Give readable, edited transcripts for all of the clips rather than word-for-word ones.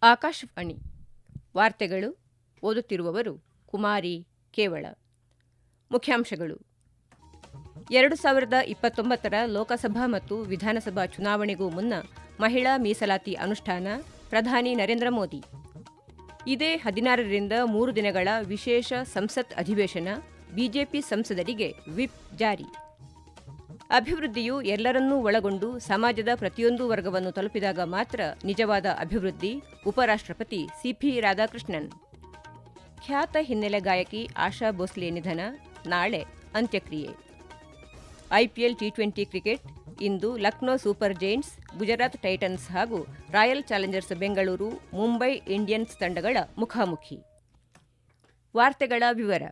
ಆಕಾಶವಾಣಿ ವಾರ್ತೆಗಳು ಓದುತ್ತಿರುವವರು ಕುಮಾರಿ ಕೇವಳ. ಮುಖ್ಯಾಂಶಗಳು: 2029ರ ಲೋಕಸಭಾ ಮತ್ತು ವಿಧಾನಸಭಾ ಚುನಾವಣೆಗೂ ಮುನ್ನ ಮಹಿಳಾ ಮೀಸಲಾತಿ ಅನುಷ್ಠಾನ, ಪ್ರಧಾನಿ ನರೇಂದ್ರ ಮೋದಿ. ಇದೇ 16ರಿಂದ 3 ದಿನಗಳ ವಿಶೇಷ ಸಂಸತ್ ಅಧಿವೇಶನ, ಬಿಜೆಪಿ ಸಂಸದರಿಗೆ ವಿಪ್ ಜಾರಿ. ಅಭಿವೃದ್ಧಿಯು ಎಲ್ಲರನ್ನೂ ಒಳಗೊಂಡು ಸಮಾಜದ ಪ್ರತಿಯೊಂದು ವರ್ಗವನ್ನು ತಲುಪಿದಾಗ ಮಾತ್ರ ನಿಜವಾದ ಅಭಿವೃದ್ಧಿ, ಉಪರಾಷ್ಟ್ರಪತಿ ಸಿಪಿ ರಾಧಾಕೃಷ್ಣನ್. ಖ್ಯಾತ ಹಿನ್ನೆಲೆ ಗಾಯಕಿ ಆಶಾ ಭೋಸ್ಲೆ ನಿಧನ, ನಾಳೆ ಅಂತ್ಯಕ್ರಿಯೆ. ಐಪಿಎಲ್ ಟಿ20 ಕ್ರಿಕೆಟ್ ಇಂದು Lucknow Super Giants, Gujarat Titans ಹಾಗೂ Royal Challengers Bengaluru, Mumbai Indians ತಂಡಗಳ ಮುಖಾಮುಖಿ. ವಾರ್ತೆಗಳ ವಿವರ.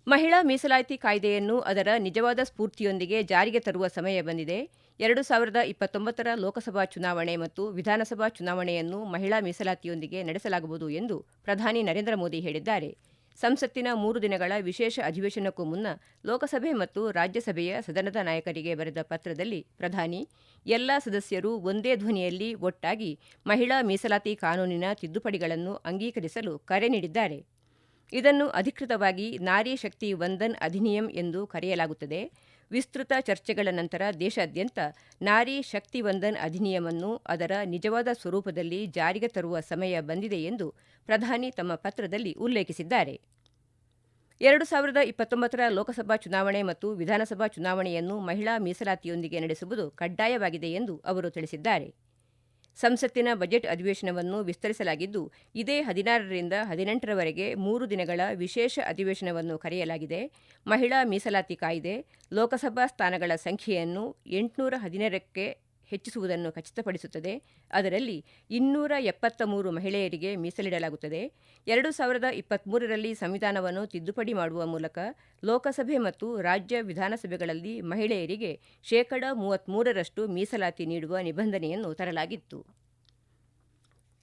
ಮಹಿಳಾ ಮೀಸಲಾತಿ ಕಾಯ್ದೆಯನ್ನು ಅದರ ನಿಜವಾದ ಸ್ಫೂರ್ತಿಯೊಂದಿಗೆ ಜಾರಿಗೆ ತರುವ ಸಮಯ ಬಂದಿದೆ. 2029ರ ಲೋಕಸಭಾ ಚುನಾವಣೆ ಮತ್ತು ವಿಧಾನಸಭಾ ಚುನಾವಣೆಯನ್ನು ಮಹಿಳಾ ಮೀಸಲಾತಿಯೊಂದಿಗೆ ನಡೆಸಲಾಗುವುದು ಎಂದು ಪ್ರಧಾನಿ ನರೇಂದ್ರ ಮೋದಿ ಹೇಳಿದ್ದಾರೆ. ಸಂಸತ್ತಿನ 3 ದಿನಗಳ ವಿಶೇಷ ಅಧಿವೇಶನಕ್ಕೂ ಮುನ್ನ ಲೋಕಸಭೆ ಮತ್ತು ರಾಜ್ಯಸಭೆಯ ಸದನದ ನಾಯಕರಿಗೆ ಬರೆದ ಪತ್ರದಲ್ಲಿ ಪ್ರಧಾನಿ ಎಲ್ಲಾ ಸದಸ್ಯರು ಒಂದೇ ಧ್ವನಿಯಲ್ಲಿ ಒಟ್ಟಾಗಿ ಮಹಿಳಾ ಮೀಸಲಾತಿ ಕಾನೂನಿನ ತಿದ್ದುಪಡಿಗಳನ್ನು ಅಂಗೀಕರಿಸಲು ಕರೆ ನೀಡಿದ್ದಾರೆ. ಇದನ್ನು ಅಧಿಕೃತವಾಗಿ ನಾರಿ ಶಕ್ತಿ ವಂದನ್ ಅಧಿನಿಯಂ ಎಂದು ಕರೆಯಲಾಗುತ್ತದೆ. ವಿಸ್ತೃತ ಚರ್ಚೆಗಳ ನಂತರ ದೇಶಾದ್ಯಂತ ನಾರಿ ಶಕ್ತಿ ವಂದನ್ ಅಧಿನಿಯಮನ್ನು ಅದರ ನಿಜವಾದ ಸ್ವರೂಪದಲ್ಲಿ ಜಾರಿಗೆ ತರುವ ಸಮಯ ಬಂದಿದೆ ಎಂದು ಪ್ರಧಾನಿ ತಮ್ಮ ಪತ್ರದಲ್ಲಿ ಉಲ್ಲೇಖಿಸಿದ್ದಾರೆ. 2029ರ ಲೋಕಸಭಾ ಚುನಾವಣೆ ಮತ್ತು ವಿಧಾನಸಭಾ ಚುನಾವಣೆಯನ್ನು ಮಹಿಳಾ ಮೀಸಲಾತಿಯೊಂದಿಗೆ ನಡೆಸುವುದು ಕಡ್ಡಾಯವಾಗಿದೆ ಎಂದು ಅವರು ತಿಳಿಸಿದ್ದಾರೆ. ಸಂಸತ್ತಿನ ಬಜೆಟ್ ಅಧಿವೇಶನವನ್ನು ವಿಸ್ತರಿಸಲಾಗಿದ್ದು, ಇದೇ 16ರಿಂದ 18ರವರೆಗೆ 3 ದಿನಗಳ ವಿಶೇಷ ಅಧಿವೇಶನವನ್ನು ಕರೆಯಲಾಗಿದೆ. ಮಹಿಳಾ ಮೀಸಲಾತಿ ಕಾಯ್ದೆ ಲೋಕಸಭಾ ಸ್ಥಾನಗಳ ಸಂಖ್ಯೆಯನ್ನು 817ಕ್ಕೆ ಹೆಚ್ಚಿಸುವುದನ್ನು ಖಚಿತಪಡಿಸುತ್ತದೆ. ಅದರಲ್ಲಿ 273 ಮಹಿಳೆಯರಿಗೆ ಮೀಸಲಿಡಲಾಗುತ್ತದೆ. 2023ರಲ್ಲಿ ಸಂವಿಧಾನವನ್ನು ತಿದ್ದುಪಡಿ ಮಾಡುವ ಮೂಲಕ ಲೋಕಸಭೆ ಮತ್ತು ರಾಜ್ಯ ವಿಧಾನಸಭೆಗಳಲ್ಲಿ ಮಹಿಳೆಯರಿಗೆ 33% ಮೀಸಲಾತಿ ನೀಡುವ ನಿಬಂಧನೆಯನ್ನು ತರಲಾಗಿತ್ತು.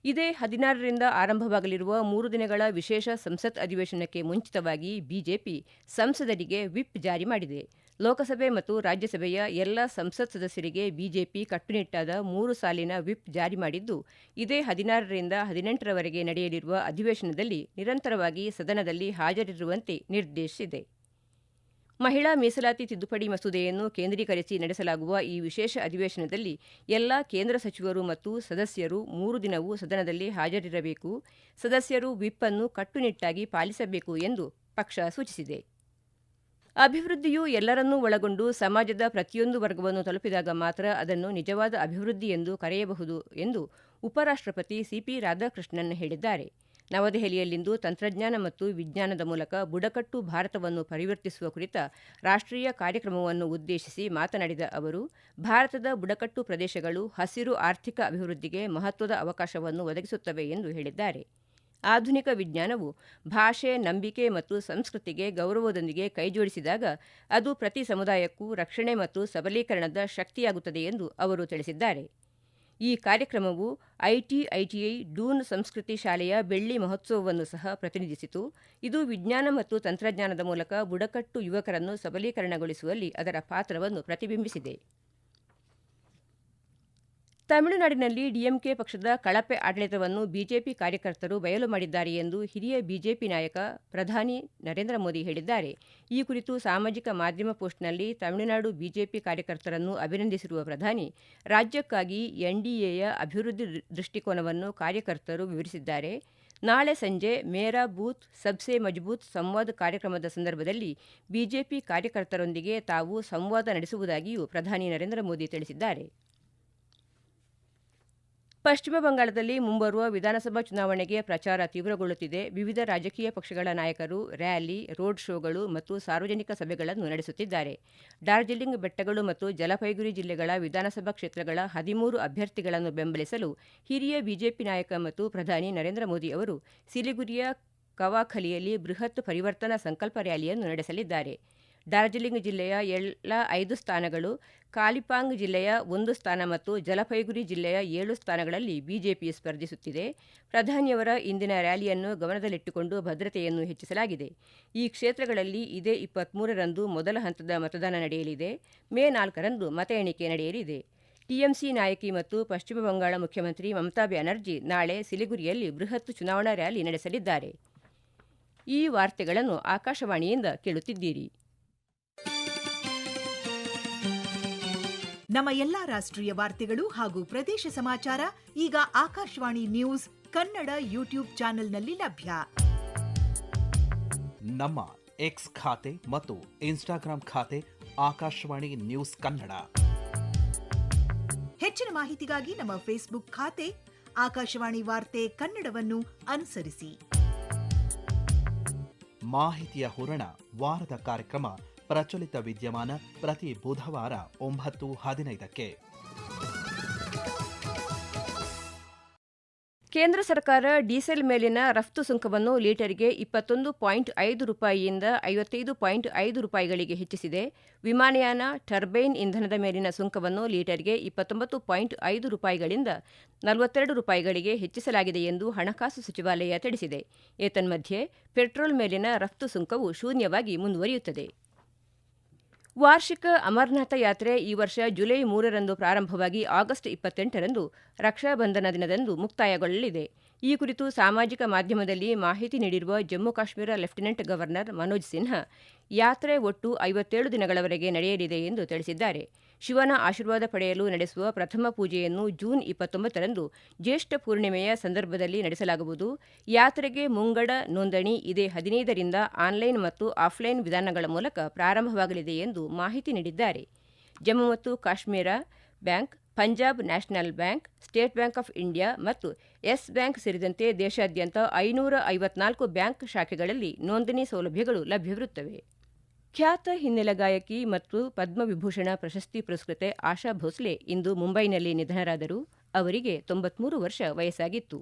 ಇದೇ 16ರಿಂದ ಆರಂಭವಾಗಲಿರುವ 3 ದಿನಗಳ ವಿಶೇಷ ಸಂಸತ್ ಅಧಿವೇಶನಕ್ಕೆ ಮುಂಚಿತವಾಗಿ ಬಿಜೆಪಿ ಸಂಸದರಿಗೆ ವಿಪ್ ಜಾರಿ ಮಾಡಿದೆ. ಲೋಕಸಭೆ ಮತ್ತು ರಾಜ್ಯಸಭೆಯ ಎಲ್ಲ ಸಂಸತ್ ಸದಸ್ಯರಿಗೆ ಬಿಜೆಪಿ ಕಟ್ಟುನಿಟ್ಟಾದ 3 ಸಾಲಿನ ವಿಪ್ ಜಾರಿ ಮಾಡಿದ್ದು, ಇದೇ 16ರಿಂದ 18ರವರೆಗೆ ನಡೆಯಲಿರುವ ಅಧಿವೇಶನದಲ್ಲಿ ನಿರಂತರವಾಗಿ ಸದನದಲ್ಲಿ ಹಾಜರಿರುವಂತೆ ನಿರ್ದೇಶಿಸಿದೆ. ಮಹಿಳಾ ಮೀಸಲಾತಿ ತಿದ್ದುಪಡಿ ಮಸೂದೆಯನ್ನು ಕೇಂದ್ರೀಕರಿಸಿ ನಡೆಸಲಾಗುವ ಈ ವಿಶೇಷ ಅಧಿವೇಶನದಲ್ಲಿ ಎಲ್ಲಾ ಕೇಂದ್ರ ಸಚಿವರು ಮತ್ತು ಸದಸ್ಯರು 3 ದಿನವೂ ಸದನದಲ್ಲಿ ಹಾಜರಿರಬೇಕು. ಸದಸ್ಯರು ವಿಪ್ ಅನ್ನು ಕಟ್ಟುನಿಟ್ಟಾಗಿ ಪಾಲಿಸಬೇಕು ಎಂದು ಪಕ್ಷ ಸೂಚಿಸಿದೆ. ಅಭಿವೃದ್ಧಿಯು ಎಲ್ಲರನ್ನೂ ಒಳಗೊಂಡು ಸಮಾಜದ ಪ್ರತಿಯೊಂದು ವರ್ಗವನ್ನು ತಲುಪಿದಾಗ ಮಾತ್ರ ಅದನ್ನು ನಿಜವಾದ ಅಭಿವೃದ್ಧಿ ಎಂದು ಕರೆಯಬಹುದು ಎಂದು ಉಪರಾಷ್ಟ್ರಪತಿ ಸಿಪಿ ರಾಧಾಕೃಷ್ಣನ್ ಹೇಳಿದ್ದಾರೆ. ನವದೆಹಲಿಯಲ್ಲಿಂದು ತಂತ್ರಜ್ಞಾನ ಮತ್ತು ವಿಜ್ಞಾನದ ಮೂಲಕ ಬುಡಕಟ್ಟು ಭಾರತವನ್ನು ಪರಿವರ್ತಿಸುವ ಕುರಿತ ರಾಷ್ಟ್ರೀಯ ಕಾರ್ಯಕ್ರಮವನ್ನು ಉದ್ದೇಶಿಸಿ ಮಾತನಾಡಿದ ಅವರು, ಭಾರತದ ಬುಡಕಟ್ಟು ಪ್ರದೇಶಗಳು ಹಸಿರು ಆರ್ಥಿಕ ಅಭಿವೃದ್ಧಿಗೆ ಮಹತ್ವದ ಅವಕಾಶವನ್ನು ಒದಗಿಸುತ್ತವೆ ಎಂದು ಹೇಳಿದ್ದಾರೆ. ಆಧುನಿಕ ವಿಜ್ಞಾನವು ಭಾಷೆ, ನಂಬಿಕೆ ಮತ್ತು ಸಂಸ್ಕೃತಿಗೆ ಗೌರವದೊಂದಿಗೆ ಕೈಜೋಡಿಸಿದಾಗ ಅದು ಪ್ರತಿ ಸಮುದಾಯಕ್ಕೂ ರಕ್ಷಣೆ ಮತ್ತು ಸಬಲೀಕರಣದ ಶಕ್ತಿಯಾಗುತ್ತದೆ ಎಂದು ಅವರು ತಿಳಿಸಿದ್ದಾರೆ. ಈ ಕಾರ್ಯಕ್ರಮವು ಐಟಿಐ ಡೂನ್ ಸಂಸ್ಕೃತಿ ಶಾಲೆಯ ಬೆಳ್ಳಿ ಮಹೋತ್ಸವವನ್ನು ಸಹ ಪ್ರತಿನಿಧಿಸಿತು. ಇದು ವಿಜ್ಞಾನ ಮತ್ತು ತಂತ್ರಜ್ಞಾನದ ಮೂಲಕ ಬುಡಕಟ್ಟು ಯುವಕರನ್ನು ಸಬಲೀಕರಣಗೊಳಿಸುವಲ್ಲಿ ಅದರ ಪಾತ್ರವನ್ನು ಪ್ರತಿಬಿಂಬಿಸಿದೆ. ತಮಿಳುನಾಡಿನಲ್ಲಿ ಡಿಎಂಕೆ ಪಕ್ಷದ ಕಳಪೆ ಆಡಳಿತವನ್ನು ಬಿಜೆಪಿ ಕಾರ್ಯಕರ್ತರು ಬಯಲು ಮಾಡಿದ್ದಾರೆ ಎಂದು ಹಿರಿಯ ಬಿಜೆಪಿ ನಾಯಕ ಪ್ರಧಾನಿ ನರೇಂದ್ರ ಮೋದಿ ಹೇಳಿದ್ದಾರೆ. ಈ ಕುರಿತು ಸಾಮಾಜಿಕ ಮಾಧ್ಯಮ ಪೋಸ್ಟ್ನಲ್ಲಿ ತಮಿಳುನಾಡು ಬಿಜೆಪಿ ಕಾರ್ಯಕರ್ತರನ್ನು ಅಭಿನಂದಿಸಿರುವ ಪ್ರಧಾನಿ, ರಾಜ್ಯಕ್ಕಾಗಿ ಎನ್ಡಿಎಯ ಅಭಿವೃದ್ಧಿ ದೃಷ್ಟಿಕೋನವನ್ನು ಕಾರ್ಯಕರ್ತರು ವಿವರಿಸಿದ್ದಾರೆ. ನಾಳೆ ಸಂಜೆ ಮೇರಾ ಬೂತ್ ಸಬ್ಸೆ ಮಜಬೂತ್ ಸಂವಾದ್ ಕಾರ್ಯಕ್ರಮದ ಸಂದರ್ಭದಲ್ಲಿ ಬಿಜೆಪಿ ಕಾರ್ಯಕರ್ತರೊಂದಿಗೆ ತಾವು ಸಂವಾದ ನಡೆಸುವುದಾಗಿಯೂ ಪ್ರಧಾನಿ ನರೇಂದ್ರ ಮೋದಿ ತಿಳಿಸಿದ್ದಾರೆ. ಪಶ್ಚಿಮ ಬಂಗಾಳದಲ್ಲಿ ಮುಂಬರುವ ವಿಧಾನಸಭಾ ಚುನಾವಣೆಗೆ ಪ್ರಚಾರ ತೀವ್ರಗೊಳ್ಳುತ್ತಿದೆ. ವಿವಿಧ ರಾಜಕೀಯ ಪಕ್ಷಗಳ ನಾಯಕರು ರ್ಯಾಲಿ, ರೋಡ್ ಶೋಗಳು ಮತ್ತು ಸಾರ್ವಜನಿಕ ಸಭೆಗಳನ್ನು ನಡೆಸುತ್ತಿದ್ದಾರೆ. ಡಾರ್ಜಿಲಿಂಗ್ ಬೆಟ್ಟಗಳು ಮತ್ತು ಜಲಪೈಗುರಿ ಜಿಲ್ಲೆಗಳ ವಿಧಾನಸಭಾ ಕ್ಷೇತ್ರಗಳ 13 ಅಭ್ಯರ್ಥಿಗಳನ್ನು ಬೆಂಬಲಿಸಲು ಹಿರಿಯ ಬಿಜೆಪಿ ನಾಯಕ ಮತ್ತು ಪ್ರಧಾನಿ ನರೇಂದ್ರ ಮೋದಿ ಅವರು ಸಿಲಿಗುರಿಯ ಕವಾಖಲಿಯಲ್ಲಿ ಬೃಹತ್ ಪರಿವರ್ತನಾ ಸಂಕಲ್ಪ ರ್ಯಾಲಿಯನ್ನು ನಡೆಸಲಿದ್ದಾರೆ. ಡಾರ್ಜಿಲಿಂಗ್ ಜಿಲ್ಲೆಯ ಎಲ್ಲ 5 ಸ್ಥಾನಗಳು, ಕಾಲಿಪಾಂಗ್ ಜಿಲ್ಲೆಯ 1 ಸ್ಥಾನ ಮತ್ತು ಜಲಪೈಗುರಿ ಜಿಲ್ಲೆಯ 7 ಸ್ಥಾನಗಳಲ್ಲಿ ಬಿಜೆಪಿ ಸ್ಪರ್ಧಿಸುತ್ತಿದೆ. ಪ್ರಧಾನಿಯವರ ಇಂದಿನ ರ್ಯಾಲಿಯನ್ನು ಗಮನದಲ್ಲಿಟ್ಟುಕೊಂಡು ಭದ್ರತೆಯನ್ನು ಹೆಚ್ಚಿಸಲಾಗಿದೆ. ಈ ಕ್ಷೇತ್ರಗಳಲ್ಲಿ ಇದೇ 23ರಂದು ಮೊದಲ ಹಂತದ ಮತದಾನ ನಡೆಯಲಿದೆ. ಮೇ 4ರಂದು ಮತ ಎಣಿಕೆ ನಡೆಯಲಿದೆ. ಟಿಎಂಸಿ ನಾಯಕಿ ಮತ್ತು ಪಶ್ಚಿಮ ಬಂಗಾಳ ಮುಖ್ಯಮಂತ್ರಿ ಮಮತಾ ಬ್ಯಾನರ್ಜಿ ನಾಳೆ ಸಿಲಿಗುರಿಯಲ್ಲಿ ಬೃಹತ್ ಚುನಾವಣಾ ರ್ಯಾಲಿ ನಡೆಸಲಿದ್ದಾರೆ. ಈ ವಾರ್ತೆಗಳನ್ನು ಆಕಾಶವಾಣಿಯಿಂದ ಕೇಳುತ್ತಿದ್ದೀರಿ. ನಮ್ಮ ಎಲ್ಲಾ ರಾಷ್ಟ್ರೀಯ ವಾರ್ತೆಗಳು ಹಾಗೂ ಪ್ರದೇಶ ಸಮಾಚಾರ ಈಗ ಆಕಾಶವಾಣಿ ನ್ಯೂಸ್ ಕನ್ನಡ ಯೂಟ್ಯೂಬ್ ಚಾನೆಲ್ನಲ್ಲಿ ಲಭ್ಯ. ನಮ್ಮ ಎಕ್ಸ್ ಖಾತೆ ಮತ್ತು ಇನ್ಸ್ಟಾಗ್ರಾಂ ಖಾತೆ ಆಕಾಶವಾಣಿ ನ್ಯೂಸ್ ಕನ್ನಡ. ಹೆಚ್ಚಿನ ಮಾಹಿತಿಗಾಗಿ ನಮ್ಮ ಫೇಸ್ಬುಕ್ ಖಾತೆ ಆಕಾಶವಾಣಿ ವಾರ್ತೆ ಕನ್ನಡವನ್ನು ಅನುಸರಿಸಿ. ಮಾಹಿತಿಯ ಹೂರಣ ವಾರದ ಕಾರ್ಯಕ್ರಮ ಪ್ರಚಲಿತ ವಿದ್ಯಮಾನ ಪ್ರತಿ ಬುಧವಾರ 9:15ಕ್ಕೆ. ಕೇಂದ್ರ ಸರ್ಕಾರ ಡೀಸೆಲ್ ಮೇಲಿನ ರಫ್ತು ಸುಂಕವನ್ನು ಲೀಟರ್ಗೆ 21.5 ರೂಪಾಯಿಯಿಂದ 55.5 ರೂಪಾಯಿಗಳಿಗೆ ಹೆಚ್ಚಿಸಿದೆ. ವಿಮಾನಯಾನ ಟರ್ಬೈನ್ ಇಂಧನದ ಮೇಲಿನ ಸುಂಕವನ್ನು ಲೀಟರ್ಗೆ 29.5 ರೂಪಾಯಿಗಳಿಂದ 42 ರೂಪಾಯಿಗಳಿಗೆ ಹೆಚ್ಚಿಸಲಾಗಿದೆ ಎಂದು ಹಣಕಾಸು ಸಚಿವಾಲಯ ತಿಳಿಸಿದೆ. ಏತನ್ಮಧ್ಯೆ ಪೆಟ್ರೋಲ್ ಮೇಲಿನ ರಫ್ತು ಸುಂಕವು ಶೂನ್ಯವಾಗಿ ಮುಂದುವರಿಯುತ್ತದೆ. ವಾರ್ಷಿಕ ಅಮರನಾಥ ಯಾತ್ರೆ ಈ ವರ್ಷ ಜುಲೈ 3ರಂದು ಪ್ರಾರಂಭವಾಗಿ ಆಗಸ್ಟ್ 28ರಂದು ರಕ್ಷಾಬಂಧನ ದಿನದಂದು ಮುಕ್ತಾಯಗೊಳ್ಳಲಿದೆ. ಈ ಕುರಿತು ಸಾಮಾಜಿಕ ಮಾಧ್ಯಮದಲ್ಲಿ ಮಾಹಿತಿ ನೀಡಿರುವ ಜಮ್ಮು ಕಾಶ್ಮೀರ ಲೆಫ್ಟಿನೆಂಟ್ ಗವರ್ನರ್ ಮನೋಜ್ ಸಿನ್ಹಾ, ಯಾತ್ರೆ ಒಟ್ಟು 57 ದಿನಗಳವರೆಗೆ ನಡೆಯಲಿದೆ ಎಂದು ತಿಳಿಸಿದ್ದಾರೆ. ಶಿವನ ಆಶೀರ್ವಾದ ಪಡೆಯಲು ನಡೆಸುವ ಪ್ರಥಮ ಪೂಜೆಯನ್ನು ಜೂನ್ 29ರಂದು ಜ್ಯೇಷ್ಠ ಪೂರ್ಣಿಮೆಯ ಸಂದರ್ಭದಲ್ಲಿ ನಡೆಸಲಾಗುವುದು. ಯಾತ್ರೆಗೆ ಮುಂಗಡ ನೋಂದಣಿ ಇದೇ 15ರಿಂದ ಆನ್ಲೈನ್ ಮತ್ತು ಆಫ್ಲೈನ್ ವಿಧಾನಗಳ ಮೂಲಕ ಪ್ರಾರಂಭವಾಗಲಿದೆ ಎಂದು ಮಾಹಿತಿ ನೀಡಿದ್ದಾರೆ. ಜಮ್ಮು ಮತ್ತು Kashmir bank, Punjab national bank, state bank of India ಮತ್ತು ಯೆಸ್ ಬ್ಯಾಂಕ್ ಸೇರಿದಂತೆ ದೇಶಾದ್ಯಂತ 554 ಬ್ಯಾಂಕ್ ಶಾಖೆಗಳಲ್ಲಿ ನೋಂದಣಿ ಸೌಲಭ್ಯಗಳು ಲಭ್ಯವಿರುತ್ತವೆ. ಖ್ಯಾತ ಹಿನ್ನೆಲೆ ಗಾಯಕಿ ಮತ್ತು ಪದ್ಮವಿಭೂಷಣ ಪ್ರಶಸ್ತಿ ಪುರಸ್ಕೃತೆ ಆಶಾ ಭೋಸ್ಲೆ ಇಂದು ಮುಂಬೈನಲ್ಲಿ ನಿಧನರಾದರು. ಅವರಿಗೆ 93 ವರ್ಷ ವಯಸ್ಸಾಗಿತ್ತು.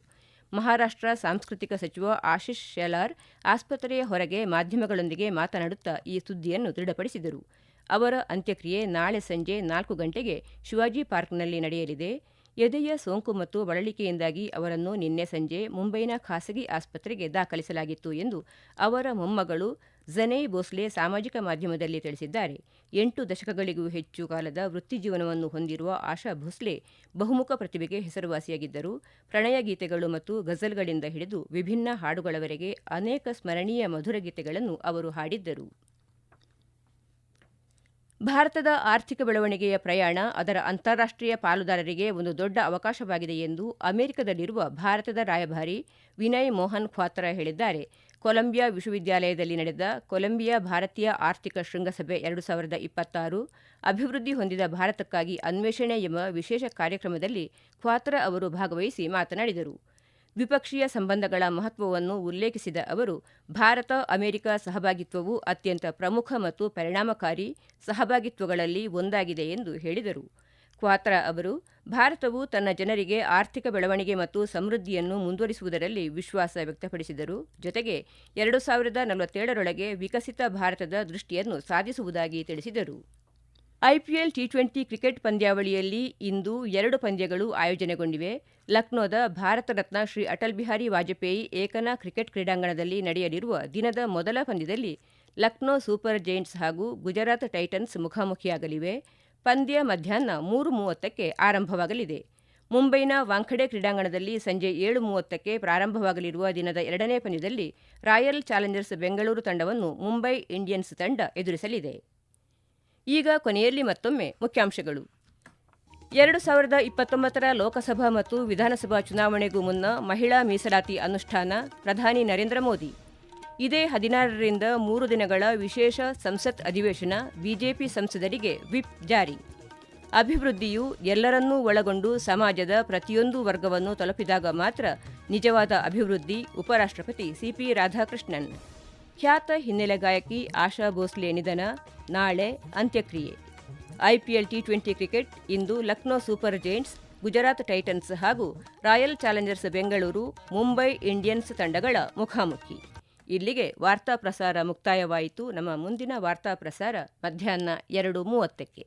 ಮಹಾರಾಷ್ಟ್ರ ಸಾಂಸ್ಕೃತಿಕ ಸಚಿವ ಆಶಿಷ್ ಶೆಲಾರ್ ಆಸ್ಪತ್ರೆಯ ಹೊರಗೆ ಮಾಧ್ಯಮಗಳೊಂದಿಗೆ ಮಾತನಾಡುತ್ತಾ ಈ ಸುದ್ದಿಯನ್ನು ದೃಢಪಡಿಸಿದರು. ಅವರ ಅಂತ್ಯಕ್ರಿಯೆ ನಾಳೆ ಸಂಜೆ 4 ಗಂಟೆಗೆ ಶಿವಾಜಿ ಪಾರ್ಕ್ನಲ್ಲಿ ನಡೆಯಲಿದೆ. ಎದೆಯ ಸೋಂಕು ಮತ್ತು ಬಳಲಿಕೆಯಿಂದಾಗಿ ಅವರನ್ನು ನಿನ್ನೆ ಸಂಜೆ ಮುಂಬೈನ ಖಾಸಗಿ ಆಸ್ಪತ್ರೆಗೆ ದಾಖಲಿಸಲಾಗಿತ್ತು ಎಂದು ಅವರ ಮೊಮ್ಮಗಳು ಝನೈ ಭೋಸ್ಲೆ ಸಾಮಾಜಿಕ ಮಾಧ್ಯಮದಲ್ಲಿ ತಿಳಿಸಿದ್ದಾರೆ. 8 ದಶಕಗಳಿಗೂ ಹೆಚ್ಚು ಕಾಲದ ವೃತ್ತಿಜೀವನವನ್ನು ಹೊಂದಿರುವ ಆಶಾ ಭೋಸ್ಲೆ ಬಹುಮುಖ ಪ್ರತಿಭೆಗೆ ಹೆಸರುವಾಸಿಯಾಗಿದ್ದರು. ಪ್ರಣಯ ಗೀತೆಗಳು ಮತ್ತು ಗಜಲ್ಗಳಿಂದ ಹಿಡಿದು ವಿಭಿನ್ನ ಹಾಡುಗಳವರೆಗೆ ಅನೇಕ ಸ್ಮರಣೀಯ ಮಧುರ ಗೀತೆಗಳನ್ನು ಅವರು ಹಾಡಿದ್ದರು. ಭಾರತದ ಆರ್ಥಿಕ ಬೆಳವಣಿಗೆಯ ಪ್ರಯಾಣ ಅದರ ಅಂತಾರಾಷ್ಟೀಯ ಪಾಲುದಾರರಿಗೆ ಒಂದು ದೊಡ್ಡ ಅವಕಾಶವಾಗಿದೆ ಎಂದು ಅಮೆರಿಕದಲ್ಲಿರುವ ಭಾರತದ ರಾಯಭಾರಿ ವಿನಯ್ ಮೋಹನ್ ಖ್ವಾತ್ರ ಹೇಳಿದ್ದಾರೆ. ಕೊಲಂಬಿಯಾ ವಿಶ್ವವಿದ್ಯಾಲಯದಲ್ಲಿ ನಡೆದ ಕೊಲಂಬಿಯಾ ಭಾರತೀಯ ಆರ್ಥಿಕ ಶೃಂಗಸಭೆ 2026 ಅಭಿವೃದ್ಧಿ ಹೊಂದಿದ ಭಾರತಕ್ಕಾಗಿ ಅನ್ವೇಷಣೆ ಎಂಬ ವಿಶೇಷ ಕಾರ್ಯಕ್ರಮದಲ್ಲಿ ಖ್ವಾತ್ರ ಅವರು ಭಾಗವಹಿಸಿ ಮಾತನಾಡಿದರು. ದ್ವಿಪಕ್ಷೀಯ ಸಂಬಂಧಗಳ ಮಹತ್ವವನ್ನು ಉಲ್ಲೇಖಿಸಿದ ಅವರು, ಭಾರತ ಅಮೆರಿಕ ಸಹಭಾಗಿತ್ವವು ಅತ್ಯಂತ ಪ್ರಮುಖ ಮತ್ತು ಪರಿಣಾಮಕಾರಿ ಸಹಭಾಗಿತ್ವಗಳಲ್ಲಿ ಒಂದಾಗಿದೆ ಎಂದು ಹೇಳಿದರು. ಖ್ವಾತ್ರ ಅವರು ಭಾರತವು ತನ್ನ ಜನರಿಗೆ ಆರ್ಥಿಕ ಬೆಳವಣಿಗೆ ಮತ್ತು ಸಮೃದ್ಧಿಯನ್ನು ಮುಂದುವರಿಸುವುದರಲ್ಲಿ ವಿಶ್ವಾಸ ವ್ಯಕ್ತಪಡಿಸಿದರು. ಜೊತೆಗೆ 2047ರೊಳಗೆ ವಿಕಸಿತ ಭಾರತದ ದೃಷ್ಟಿಯನ್ನು ಸಾಧಿಸುವುದಾಗಿ ತಿಳಿಸಿದರು. ಐಪಿಎಲ್ ಟಿ20 ಕ್ರಿಕೆಟ್ ಪಂದ್ಯಾವಳಿಯಲ್ಲಿ ಇಂದು 2 ಪಂದ್ಯಗಳು ಆಯೋಜನೆಗೊಂಡಿವೆ. ಲಕ್ನೋದ ಭಾರತ ರತ್ನ ಶ್ರೀ ಅಟಲ್ ಬಿಹಾರಿ ವಾಜಪೇಯಿ ಏಕನಾ ಕ್ರಿಕೆಟ್ ಕ್ರೀಡಾಂಗಣದಲ್ಲಿ ನಡೆಯಲಿರುವ ದಿನದ ಮೊದಲ ಪಂದ್ಯದಲ್ಲಿ ಲಕ್ನೋ ಸೂಪರ್ ಜೈಂಟ್ಸ್ ಹಾಗೂ ಗುಜರಾತ್ ಟೈಟನ್ಸ್ ಮುಖಾಮುಖಿಯಾಗಲಿವೆ. ಪಂದ್ಯ ಮಧ್ಯಾಹ್ನ 3:30ಕ್ಕೆ ಆರಂಭವಾಗಲಿದೆ. ಮುಂಬೈನ ವಾಂಖೆಡೆ ಕ್ರೀಡಾಂಗಣದಲ್ಲಿ ಸಂಜೆ 7:30ಕ್ಕೆ ಪ್ರಾರಂಭವಾಗಲಿರುವ ದಿನದ 2ನೇ ಪಂದ್ಯದಲ್ಲಿ ರಾಯಲ್ ಚಾಲೆಂಜರ್ಸ್ ಬೆಂಗಳೂರು ತಂಡವನ್ನು ಮುಂಬೈ ಇಂಡಿಯನ್ಸ್ ತಂಡ ಎದುರಿಸಲಿದೆ. ಈಗ ಕೊನೆಯಲ್ಲಿ ಮತ್ತೊಮ್ಮೆ ಮುಖ್ಯಾಂಶಗಳು. 2029ರ ಲೋಕಸಭಾ ಮತ್ತು ವಿಧಾನಸಭಾ ಚುನಾವಣೆಗೂ ಮುನ್ನ ಮಹಿಳಾ ಮೀಸಲಾತಿ ಅನುಷ್ಠಾನ, ಪ್ರಧಾನಿ ನರೇಂದ್ರ ಮೋದಿ. ಇದೇ 16ರಿಂದ 3 ದಿನಗಳ ವಿಶೇಷ ಸಂಸತ್ ಅಧಿವೇಶನ, ಬಿಜೆಪಿ ಸಂಸದರಿಗೆ ವಿಪ್ ಜಾರಿ. ಅಭಿವೃದ್ಧಿಯು ಎಲ್ಲರನ್ನೂ ಒಳಗೊಂಡು ಸಮಾಜದ ಪ್ರತಿಯೊಂದು ವರ್ಗವನ್ನು ತಲುಪಿದಾಗ ಮಾತ್ರ ನಿಜವಾದ ಅಭಿವೃದ್ಧಿ, ಉಪರಾಷ್ಟ್ರಪತಿ ಸಿಪಿ ರಾಧಾಕೃಷ್ಣನ್. ಖ್ಯಾತ ಹಿನ್ನೆಲೆ ಗಾಯಕಿ ಆಶಾ ಭೋಸ್ಲೆ ನಿಧನ, ನಾಳೆ ಅಂತ್ಯಕ್ರಿಯೆ. ಐಪಿಎಲ್ ಟಿ20 ಕ್ರಿಕೆಟ್ ಇಂದು Lucknow Super Giants, Gujarat Titans ಹಾಗೂ Royal Challengers Bengaluru, Mumbai Indians ತಂಡಗಳ ಮುಖಾಮುಖಿ. ಇಲ್ಲಿಗೆ ವಾರ್ತಾ ಪ್ರಸಾರ ಮುಕ್ತಾಯವಾಯಿತು. ನಮ್ಮ ಮುಂದಿನ ವಾರ್ತಾ ಪ್ರಸಾರ ಮಧ್ಯಾಹ್ನ 2:30ಕ್ಕೆ.